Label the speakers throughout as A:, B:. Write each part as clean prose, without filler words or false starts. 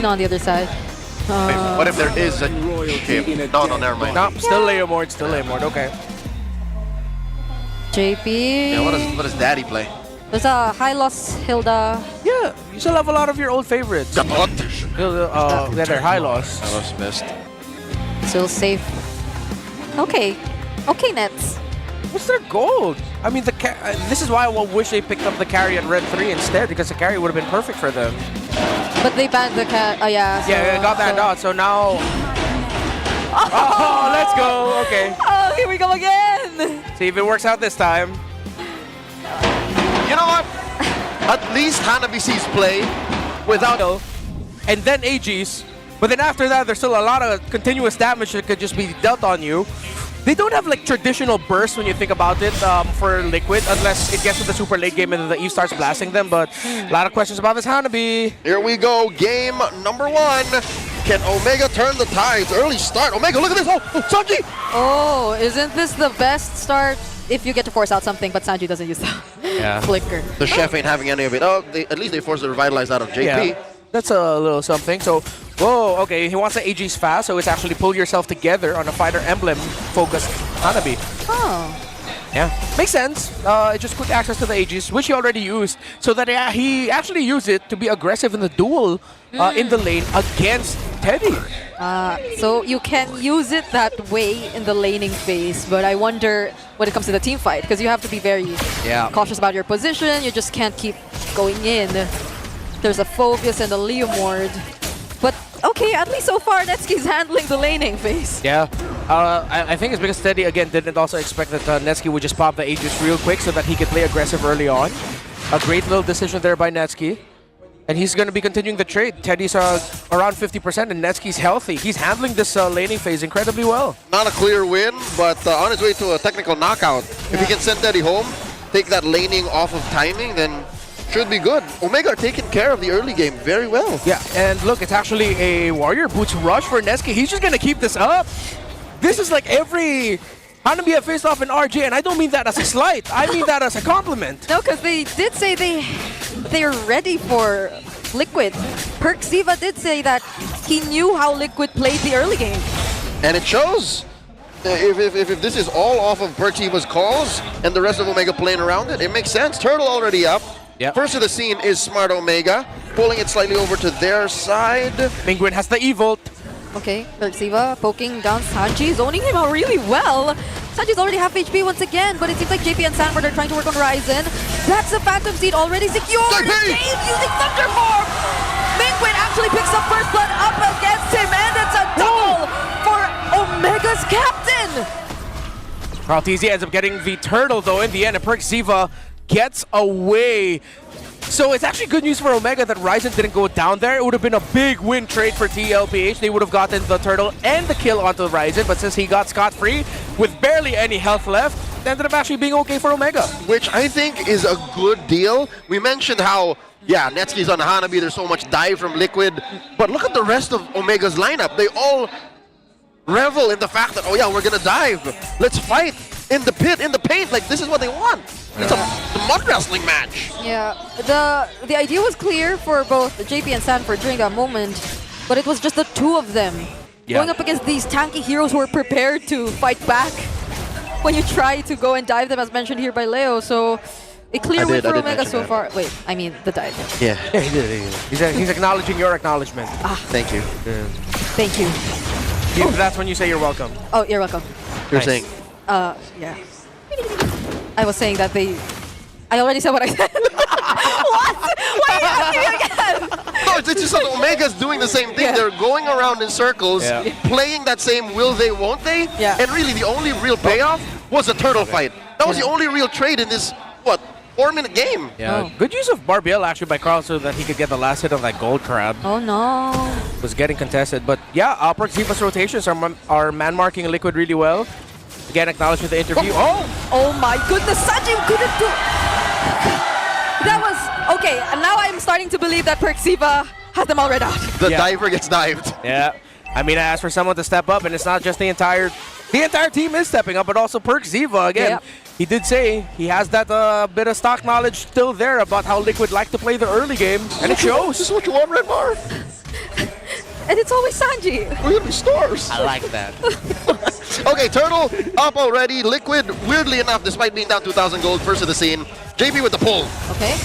A: on the other side.
B: Wait, what if there is a ship? No, never mind.
C: No, still Leomord, still Leomord, okay.
A: JP.
B: Yeah, what does Daddy play?
A: There's a Hylos, Hilda.
C: Yeah, you still have a lot of your old favorites. Yeah, they're Hylos.
B: Hylos missed.
A: Still safe. Okay. Okay, Nets.
C: What's their gold? I mean, this is why I wish they picked up the carry at Red 3 instead, because the carry would have been perfect for them.
A: But they banned the cat. Oh, yeah. So,
C: yeah, it got banned out, so now... Oh, let's go. Okay.
A: Oh, here we go again.
C: See if it works out this time.
B: You know what? At least Hanabi sees play without...
C: And then AGs. But then after that, there's still a lot of continuous damage that could just be dealt on you. They don't have like traditional bursts when you think about it for Liquid, unless it gets to the super late game and then the Eve starts blasting them. But a lot of questions about this Hanabi.
B: Here we go, game number 1. Can Omega turn the tides? Early start. Omega, look at this. Oh, Sanji!
A: Oh, isn't this the best start if you get to force out something, but Sanji doesn't use the flicker?
B: The chef ain't having any of it. Oh, at least they forced the revitalize out of JP.
C: Yeah, that's a little something. So, whoa, okay, he wants the AGs fast, so it's actually pull yourself together on a fighter emblem focused Hanabi.
A: Oh.
C: Yeah, makes sense. Just quick access to the AGs, which he already used, so that he actually used it to be aggressive in the duel in the lane against Teddy.
A: So you can use it that way in the laning phase, but I wonder when it comes to the team fight, because you have to be very cautious about your position. You just can't keep going in. There's a Phobius and a Leomord. But okay, at least so far, Netsuki's handling the laning phase.
C: Yeah, I think it's because Teddy, again, didn't also expect that Netsuki would just pop the Aegis real quick so that he could play aggressive early on. A great little decision there by Netsuki. And he's going to be continuing the trade. Teddy's around 50% and Netsuki's healthy. He's handling this laning phase incredibly well.
B: Not a clear win, but on his way to a technical knockout. If he can send Teddy home, take that laning off of timing, then should be good. Omega are taking care of the early game very well.
C: Yeah, and look, it's actually a Warrior Boots rush for Netsuki. He's just going to keep this up. This is like every Hanabi have faced off in RJ, and I don't mean that as a slight. I mean that as a compliment.
A: No, because they did say they're ready for Liquid. Perk Ziva did say that he knew how Liquid played the early game.
B: And it shows. If this is all off of Perk Ziva's calls and the rest of Omega playing around it, it makes sense. Turtle already up.
C: Yep.
B: First of the scene is Smart Omega, pulling it slightly over to their side.
C: Penguin has the Evolt.
A: Okay, Perk Ziva poking down Sanji, zoning him out really well. Sanji's already half HP once again, but it seems like JP and Sanford are trying to work on Ryzen. That's a Phantom Seed already secured! Dave using Thunder Form! Penguin actually picks up first blood up against him, and it's a double for Omega's captain!
C: TZ ends up getting the turtle though in the end, and Perk Ziva gets away. So it's actually good news for Omega that Ryzen didn't go down there. It would have been a big win trade for TLPH. They would have gotten the turtle and the kill onto Ryzen, but since he got scot-free with barely any health left, it ended up actually being okay for Omega.
B: Which I think is a good deal. We mentioned how, yeah, Netsuki's on Hanabi, there's so much dive from Liquid, but look at the rest of Omega's lineup. They all revel in the fact that, oh yeah, we're gonna dive. Let's fight in the pit, in the paint. Like, this is what they want. It's a mud wrestling match.
A: Yeah, the idea was clear for both JP and Sanford during that moment, but it was just the two of them going up against these tanky heroes who were prepared to fight back when you try to go and dive them, as mentioned here by Leo. So a clear win for Omega so far. Wait, I mean the dive.
B: Yeah,
C: he did. He's acknowledging your acknowledgement.
B: Thank you.
A: Thank you.
C: That's when you say you're welcome.
A: Oh, you're welcome.
B: You're saying?
A: Yeah. I was saying that I already said what I said. What? Why are you asking me again?
B: No, it's just that Omega's doing the same thing. They're going around in circles, playing that same will they, won't they?
A: Yeah.
B: And really, the only real payoff was a turtle fight. That was the only real trade in this, what, 4-minute game.
C: Yeah, good use of Barbiel actually by Carl so that he could get the last hit of that gold crab.
A: Oh no.
C: Was getting contested, but yeah, Perk Ziva's rotations are man-marking Liquid really well. Again, acknowledged with the interview.
A: Oh my goodness, Sanji couldn't do... That was... Okay, and now I'm starting to believe that Perk Ziva has them all read out.
B: The diver gets dived.
C: Yeah. I mean, I asked for someone to step up, and it's not just the entire team is stepping up, but also Perk Ziva again. He did say he has that bit of stock knowledge still there about how Liquid like to play the early game, and it shows.
B: This is what you want, Red Bar?
A: And it's always Sanji.
B: We're gonna be stars.
C: I like that.
B: Okay, Turtle up already. Liquid, weirdly enough, despite being down 2,000 gold, first of the scene. JP with the pull.
A: Okay.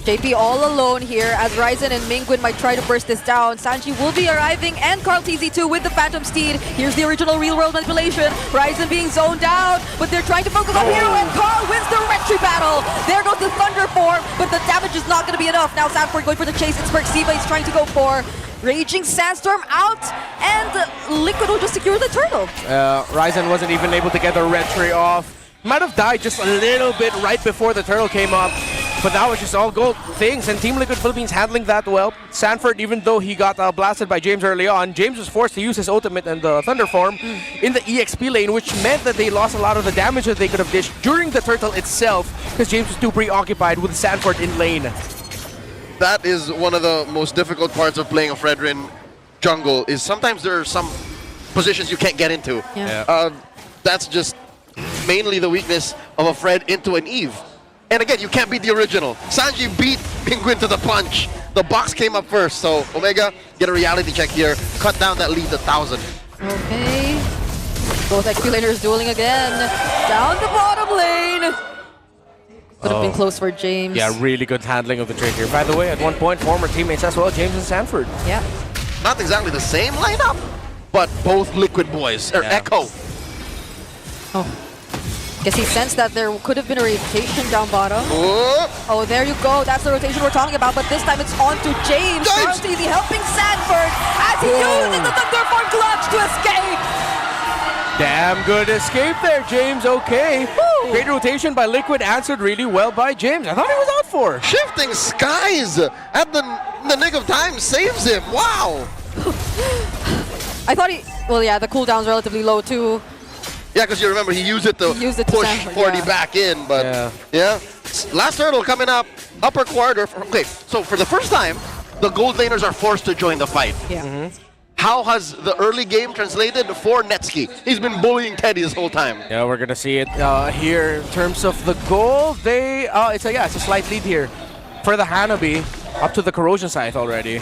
A: JP all alone here as Ryzen and Mingwin might try to burst this down. Sanji will be arriving and Carl TZ too with the Phantom Steed. Here's the original real world manipulation. Ryzen being zoned down, but they're trying to focus on Hero and Carl wins the retry battle. There goes the Thunder form, but the damage is not going to be enough. Now Sanford going for the chase. It's Perxiva he's trying to go for. Raging Sandstorm out, and Liquid will just secure the turtle.
C: Ryzen wasn't even able to get the retry off. Might have died just a little bit right before the turtle came up. But that was just all gold things, and Team Liquid Philippines handling that well. Sanford, even though he got blasted by James early on, James was forced to use his ultimate and the Thunder form in the EXP lane, which meant that they lost a lot of the damage that they could have dished during the turtle itself, because James was too preoccupied with Sanford in lane.
B: That is one of the most difficult parts of playing a Fredrin jungle, is sometimes there are some positions you can't get into.
A: Yeah.
B: That's just mainly the weakness of a Fred into an Eve. And again, you can't beat the original. Sanji beat Penguin to the punch. The box came up first, so Omega, get a reality check here. Cut down that lead to 1,000.
A: Okay. Both XP laners dueling again. Down the bottom lane. Could have been close for James.
C: Yeah, really good handling of the trade here. By the way, at one point, former teammates as well, James and Sanford.
A: Yeah.
B: Not exactly the same lineup, but both Liquid boys, or Echo.
A: Oh. Guess he sensed that there could have been a rotation down bottom. Oh, there you go. That's the rotation we're talking about. But this time it's on to James. Carl TZ helping Sanford as he uses the Thunder Form clutch to escape.
C: Damn good escape there, James. Okay.
A: Woo.
C: Great rotation by Liquid, answered really well by James. I thought he was out for.
B: Shifting skies at the nick of time saves him. Wow.
A: I thought he... Well, yeah, the cooldown's relatively low too.
B: Yeah, because you remember he used it to push
A: Sanford,
B: 40 back in, but yeah. Last turtle coming up, upper quarter. Okay, so for the first time, the gold laners are forced to join the fight.
A: Yeah.
B: How has the early game translated for Netsuki? He's been bullying Teddy this whole time.
C: Yeah, we're gonna see it here in terms of the goal. They it's a slight lead here for the Hanabi, up to the corrosion scythe already.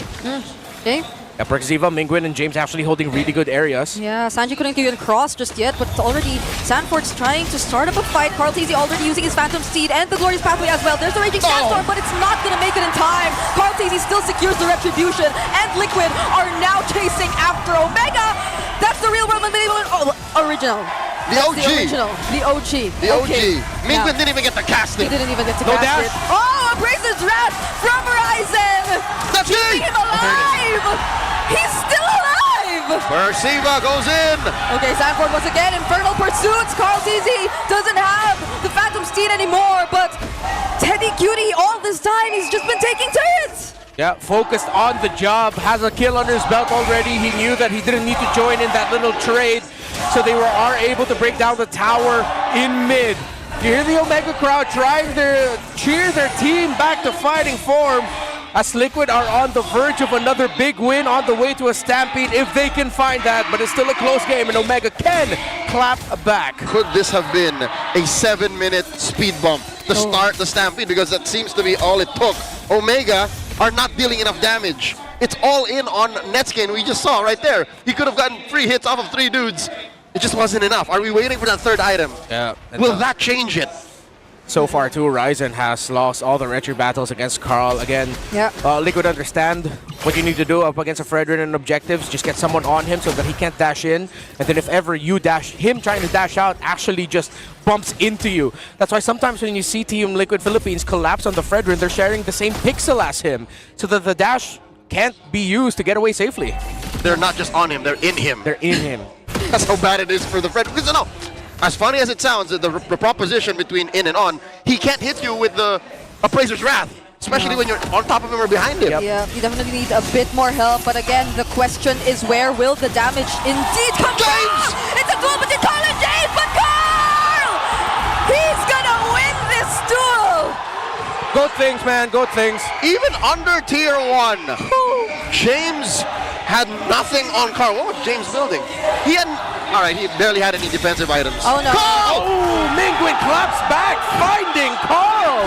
A: Okay.
C: Yeah, Perxiva, Mingwin, and James actually holding really good areas.
A: Yeah, Sanji couldn't even cross just yet, but already Sanford's trying to start up a fight. Carl TZ already using his Phantom Steed and the Glorious Pathway as well. There's the Raging Sandstorm, but it's not going to make it in time. Carl TZ still secures the Retribution, and Liquid are now chasing after Omega. That's the real world original.
B: The OG.
A: The original. The OG.
B: The OG. Mingwin didn't even get to cast it.
A: He didn't even get to
C: No
A: cast
C: dash.
A: it. Oh, Abrasion's Wrath from Ryzen!
B: That's
A: Keeping him alive! He's still alive!
B: Perxiva goes in.
A: Okay, Sanford once again, Infernal Pursuits. Carl TZ doesn't have the Phantom Steed anymore, but Teddy Cutie all this time, he's just been taking turrets!
C: Yeah, focused on the job, has a kill under his belt already. He knew that he didn't need to join in that little trade, so they are able to break down the tower in mid. You hear the Omega crowd trying to cheer their team back to fighting form, as Liquid are on the verge of another big win on the way to a stampede if they can find that, but it's still a close game and Omega can clap back.
B: Could this have been a 7-minute speed bump to start the stampede, because that seems to be all it took. Omega are not dealing enough damage. It's all in on Netsuki, and we just saw right there. He could have gotten 3 hits off of 3 dudes. It just wasn't enough. Are we waiting for that third item?
C: Yeah.
B: Will that change it?
C: So far too, Ryzen has lost all the retry battles against Carl. Again, Liquid understand what you need to do up against a Fredrin and objectives. Just get someone on him so that he can't dash in. And then if ever you dash, him trying to dash out actually just bumps into you. That's why sometimes when you see Team Liquid Philippines collapse on the Fredrin, they're sharing the same pixel as him, so that the dash can't be used to get away safely.
B: They're not just on him, they're in him.
C: They're in him.
B: That's how bad it is for the Fredrin. Because no, as funny as it sounds, the proposition between in and on, he can't hit you with the Appraiser's Wrath, especially when you're on top of him or behind him.
A: Yeah, you definitely need a bit more help, but again, the question is, where will the damage indeed come from? It's a duel between Carl and James, but Carl! He's gonna win this duel!
C: Good things, man, good things.
B: Even under tier 1, James had nothing on Carl. What was James building? He had All right, he barely had any defensive items.
A: Oh no.
B: Carl!
C: Oh, Mingwin claps back, finding Carl.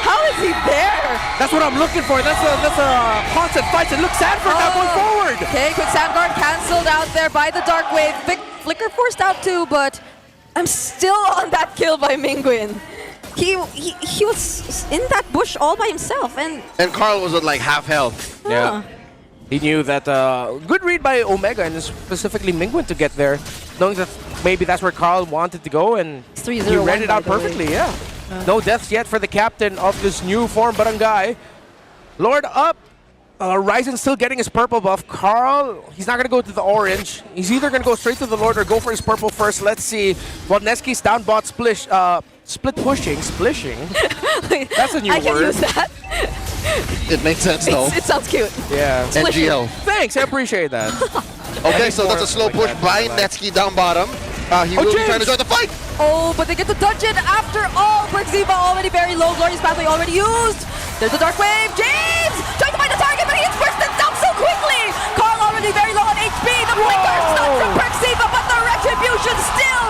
A: How is he there?
C: That's what I'm looking for. That's a constant fight. And look, Sanford now going forward.
A: Okay, quick sand guard cancelled out there by the Dark Wave. Flicker forced out too, but I'm still on that kill by Mingwin. He was in that bush all by himself, and
B: Carl was at like half health.
C: Yeah. He knew that good read by Omega and specifically Mingwin to get there, knowing that maybe that's where Carl wanted to go, and
A: It's
C: he
A: 3-0-1
C: read it
A: by
C: out
A: the way.
C: perfectly. Yeah. No deaths yet for the captain of this new form, Barangay. Lord up. Ryzen still getting his purple buff. Carl, he's not going to go to the orange. He's either going to go straight to the Lord or go for his purple first. Let's see. Well, Neski's down bot split pushing, splishing. That's a new
A: I can
C: word.
A: use that.
B: It makes sense though.
A: It sounds cute.
C: Yeah.
B: NGL.
C: Thanks, I appreciate that.
B: Okay, so that's a slow push by Netsky down bottom. He will be trying to join the fight.
A: Oh, but they get to dodge it after all. Xiva already very low. Glorious Pathway already used. There's the Dark Wave. James trying to find the target, but he gets bursted down so quickly. Carl already very low on HP. The flicker not from Xiva, but the retribution still.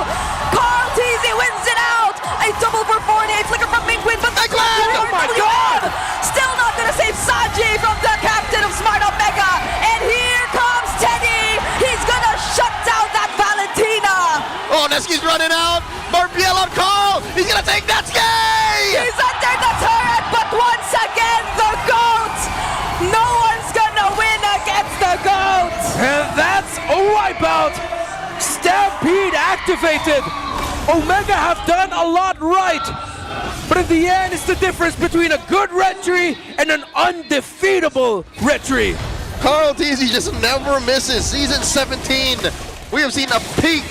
A: Carl TZ wins it out. A double for 48. Flicker from Mingwin, but the
C: Oh my God!
A: Still not gonna save Sanji from the captain of Smart Omega. And here comes Teddy. He's gonna shut down that Valentina.
B: Oh, Netsky's running out. MPL on Carl. He's gonna take Netsky.
A: He's under the turret, but once again, the GOAT! No one's gonna win against the GOAT!
C: And that's a wipeout. Stampede activated. Omega have done a lot right. But in the end, it's the difference between a good retry and an undefeatable retry.
B: Carl TZ just never misses. Season 17, we have seen a peak,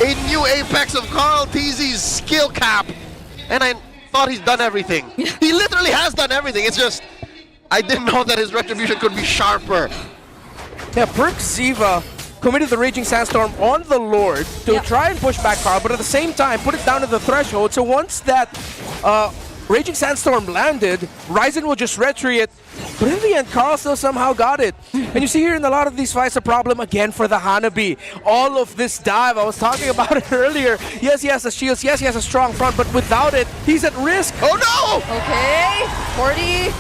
B: a new apex of Carl TZ's skill cap. And I thought he's done everything. He literally has done everything. It's just, I didn't know that his retribution could be sharper.
C: Yeah, Xiva committed the Raging Sandstorm on the Lord to try and push back Carl, but at the same time put it down to the threshold. So once that Raging Sandstorm landed, Ryzen will just retry it. But in the end, Carl still somehow got it. And you see here in a lot of these fights, a problem again for the Hanabi. All of this dive, I was talking about it earlier. Yes, he has the shields. Yes, he has a strong front, but without it, he's at risk.
B: Oh no!
A: Okay, 40.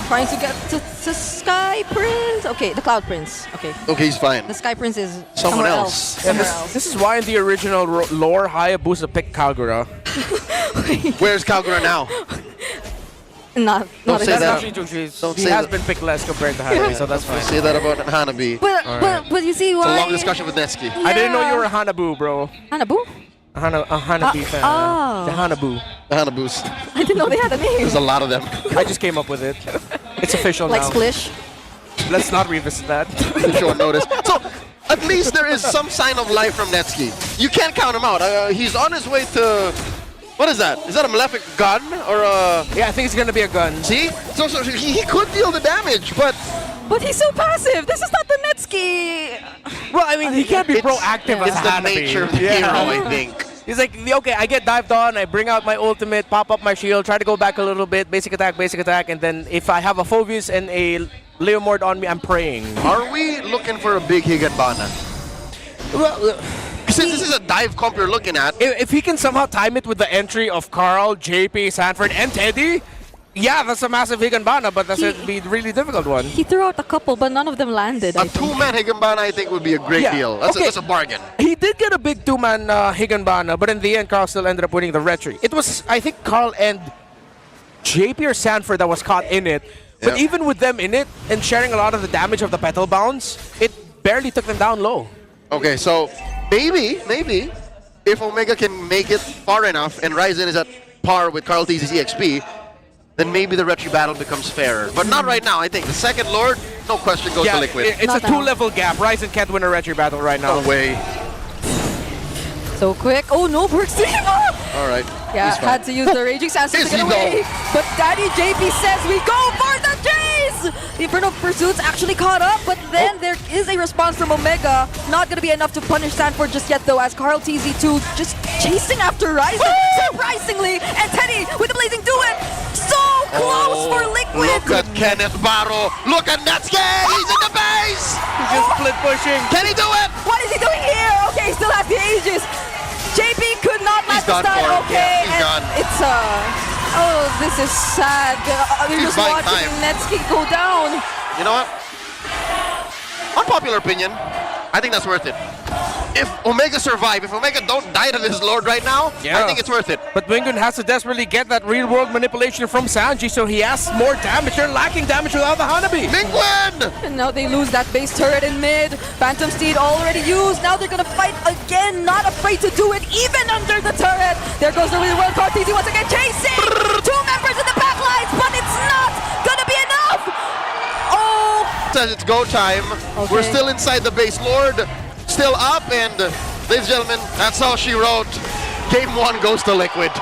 A: Trying to get to Sky Prince. Okay, the Cloud Prince. Okay.
B: Okay, he's fine.
A: The Sky Prince is
B: Someone
A: somewhere
B: else.
A: Somewhere else.
C: This is why in the original lore, Hayabusa picked Kagura.
B: Where's Kagura now?
A: Not
B: Don't say
A: exactly.
B: that.
C: He
B: say
C: has
B: that.
C: been picked less compared to Hanabi, so that's fine.
B: Say that about Hanabi.
A: But you see
B: It's
A: why?
B: a long discussion with Netsky.
C: I didn't know you were a Hanabu, bro.
A: Hanabu?
C: A Hanabi fan.
A: oh.
C: The Hanabu.
B: The Hanabus.
A: I didn't know they had a name.
B: There's a lot of them.
C: I just came up with it. It's official
A: Like
C: now.
A: Splish.
C: Let's not revisit that.
B: Short notice. So, at least there is some sign of life from Netsky. You can't count him out. He's on his way to... What is that? Is that a malefic gun or a...
C: Yeah, I think it's gonna be a gun.
B: See? So he could deal the damage, but...
A: But he's so passive. This is not the Netsky.
C: Well, I mean, he can't be proactive as
B: It's the
C: Hanabi.
B: nature of the hero, I think.
C: He's like, okay, I get dived on, I bring out my ultimate, pop up my shield, try to go back a little bit, basic attack, and then if I have a Phobius and a Leomord on me, I'm praying.
B: Are we looking for a big Higanbana?
C: Well,
B: Since this is a dive comp you're looking at,
C: if he can somehow time it with the entry of Carl, JP, Sanford, and Teddy, yeah, that's a massive Higanbana, but that's a be really difficult one.
A: He threw out a couple, but none of them landed.
B: a
A: I think.
B: two-man Higanbana I think would be a great
C: Yeah,
B: deal. That's,
C: okay.
B: that's a bargain.
C: He did get a big two-man Higanbana, but in the end, Carl still ended up winning the retry. It was, I think, Carl and JP or Sanford that was caught in it. But
B: Yeah.
C: even with them in it and sharing a lot of the damage of the petal bounce, it barely took them down low.
B: Okay, so maybe, if Omega can make it far enough and Ryzen is at par with Carl TZ's EXP, then maybe the retry battle becomes fairer. But not right now, I think. The second Lord, no question, goes to Liquid.
C: It's
A: Not
C: a
A: now.
C: two-level gap. Ryzen can't win a retry battle right now.
B: No way.
A: So quick. Oh no, Xiva!
B: All right.
A: Yeah,
B: He's fine.
A: had to use the Raging Sandstorm to
B: Is
A: get
B: he
A: away.
B: though?
A: But Daddy JP says we go for the chase! The Infernal Pursuit's actually caught up, but then there is a response from Omega. Not gonna be enough to punish Sanford just yet though, as Carl TZ2 just chasing after Ryzen, surprisingly! And Teddy with the Blazing Duet! So close for Liquid!
B: Look at Kenneth Barrow. Look at Netsky. He's in the base.
C: He just split pushing.
B: Can he do it?
A: What is he doing here? Okay, he still has the Aegis. JP could not match the
B: done
A: stun.
B: for him.
A: Okay,
B: Yeah, he's
A: and
B: done.
A: it's oh, this is sad. We're
B: He's
A: just
B: buying
A: watching
B: time.
A: Netsky go down.
B: You know what? Unpopular opinion, I think that's worth it. If Omega survive, if Omega don't die to this Lord right now,
C: Yeah.
B: I think it's worth it.
C: But Wingun has to desperately get that real-world manipulation from Sanji, so he has more damage. They're lacking damage without the Hanabi.
B: Mingwen!
A: And now they lose that base turret in mid. Phantom Steed already used. Now they're gonna fight again. Not afraid to do it, even under the turret. There goes the real world. Cartesi once again chasing. Two members in the back lines, but it's not gonna be enough. Oh,
B: Says it's go time. We're
A: Okay.
B: still inside the base. Lord still up, and ladies and gentlemen, that's all she wrote. Game 1 goes to Liquid.